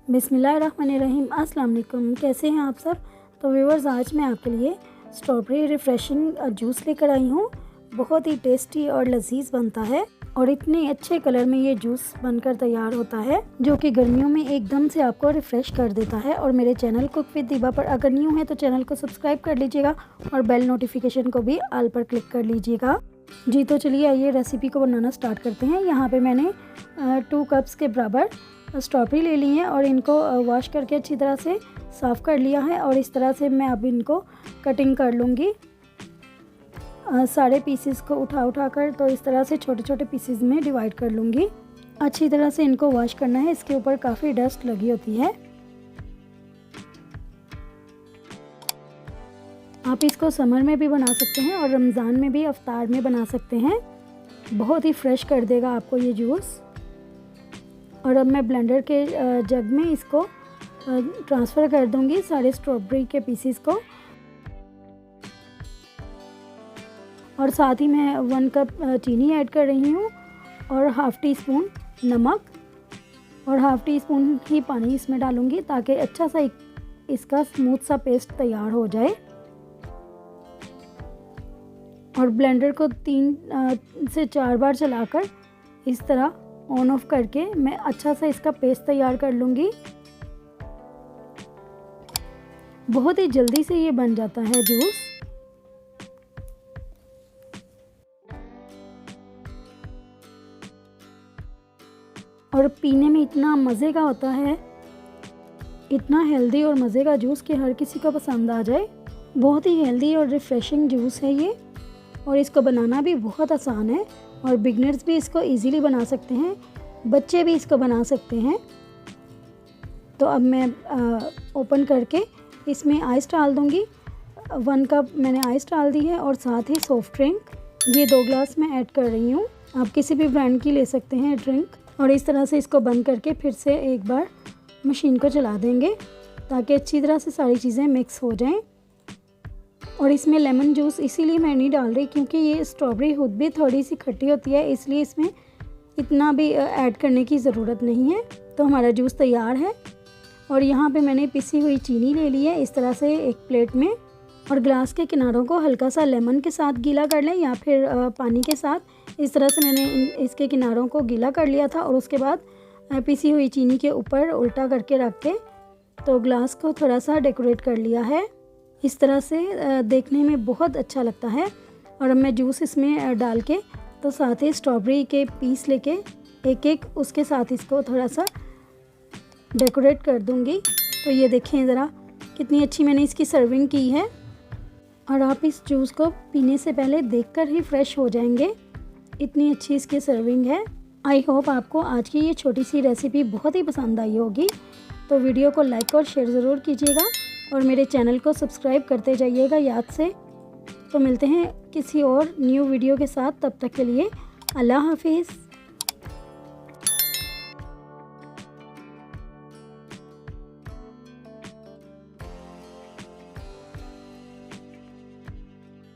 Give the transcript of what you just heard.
बिस्मिल्लाहिर्रहमानिर्रहीम। अस्सलाम वालेकुम। कैसे हैं आप सब। तो व्यूअर्स, आज मैं आपके लिए स्ट्रॉबेरी रिफ़्रेशिंग जूस लेकर आई हूँ। बहुत ही टेस्टी और लजीज बनता है और इतने अच्छे कलर में ये जूस बनकर तैयार होता है जो कि गर्मियों में एकदम से आपको रिफ़्रेश कर देता है। और मेरे चैनल कुक विद दिबा पर अगर न्यू है तो चैनल को सब्सक्राइब कर लीजिएगा और बेल नोटिफिकेशन को भी ऑल पर क्लिक कर लीजिएगा। जी तो चलिए आइए रेसिपी को बनाना स्टार्ट करते हैं। यहाँ पे मैंने 2 कप्स के बराबर स्ट्रॉबेरी ले ली है और इनको वॉश करके अच्छी तरह से साफ़ कर लिया है। और इस तरह से मैं अब इनको कटिंग कर लूँगी। सारे पीसेस को उठा कर तो इस तरह से छोटे छोटे पीसेस में डिवाइड कर लूँगी। अच्छी तरह से इनको वॉश करना है, इसके ऊपर काफ़ी डस्ट लगी होती है। आप इसको समर में भी बना सकते हैं और रमज़ान में भी अफ्तार में बना सकते हैं। बहुत ही फ्रेश कर देगा आपको ये जूस। और अब मैं ब्लेंडर के जग में इसको ट्रांसफ़र कर दूंगी सारे स्ट्रॉबेरी के पीसेस को। और साथ ही मैं 1 कप चीनी ऐड कर रही हूँ और हाफ़ टी स्पून नमक और हाफ़ टी स्पून ही पानी इसमें डालूँगी ताकि अच्छा सा इसका स्मूथ सा पेस्ट तैयार हो जाए। और ब्लेंडर को 3 से 4 बार चलाकर इस तरह ऑन ऑफ करके मैं अच्छा सा इसका पेस्ट तैयार कर लूँगी। बहुत ही जल्दी से ये बन जाता है जूस। और पीने में इतना मज़े का होता है, इतना हेल्दी और मज़े का जूस कि हर किसी को पसंद आ जाए। बहुत ही हेल्दी और रिफ़्रेशिंग जूस है ये और इसको बनाना भी बहुत आसान है और बिगनर्स भी इसको इजीली बना सकते हैं, बच्चे भी इसको बना सकते हैं। तो अब मैं ओपन करके इसमें आइस डाल दूँगी। 1 कप मैंने आइस डाल दी है और साथ ही सॉफ्ट ड्रिंक ये 2 ग्लास मैं ऐड कर रही हूँ। आप किसी भी ब्रांड की ले सकते हैं ड्रिंक। और इस तरह से इसको बंद करके फिर से एक बार मशीन को चला देंगे ताकि अच्छी तरह से सारी चीज़ें मिक्स हो जाएं। और इसमें लेमन जूस इसीलिए मैं नहीं डाल रही क्योंकि ये स्ट्रॉबेरी खुद भी थोड़ी सी खट्टी होती है, इसलिए इसमें इतना भी ऐड करने की ज़रूरत नहीं है। तो हमारा जूस तैयार है। और यहाँ पे मैंने पिसी हुई चीनी ले ली है इस तरह से एक प्लेट में। और ग्लास के किनारों को हल्का सा लेमन के साथ गीला कर लें या फिर पानी के साथ। इस तरह से मैंने इसके किनारों को गीला कर लिया था और उसके बाद पिसी हुई चीनी के ऊपर उल्टा करके रख के तो ग्लास को थोड़ा सा डेकोरेट कर लिया है। इस तरह से देखने में बहुत अच्छा लगता है। और अब मैं जूस इसमें डाल के तो साथ ही स्ट्रॉबेरी के पीस लेके एक उसके साथ इसको थोड़ा सा डेकोरेट कर दूंगी। तो ये देखें ज़रा कितनी अच्छी मैंने इसकी सर्विंग की है। और आप इस जूस को पीने से पहले देखकर ही फ्रेश हो जाएंगे, इतनी अच्छी इसकी सर्विंग है। आई होप आपको आज की ये छोटी सी रेसिपी बहुत ही पसंद आई होगी। तो वीडियो को लाइक और शेयर ज़रूर कीजिएगा और मेरे चैनल को सब्सक्राइब करते जाइएगा याद से। तो मिलते हैं किसी और न्यू वीडियो के साथ, तब तक के लिए अल्लाह हाफिज़।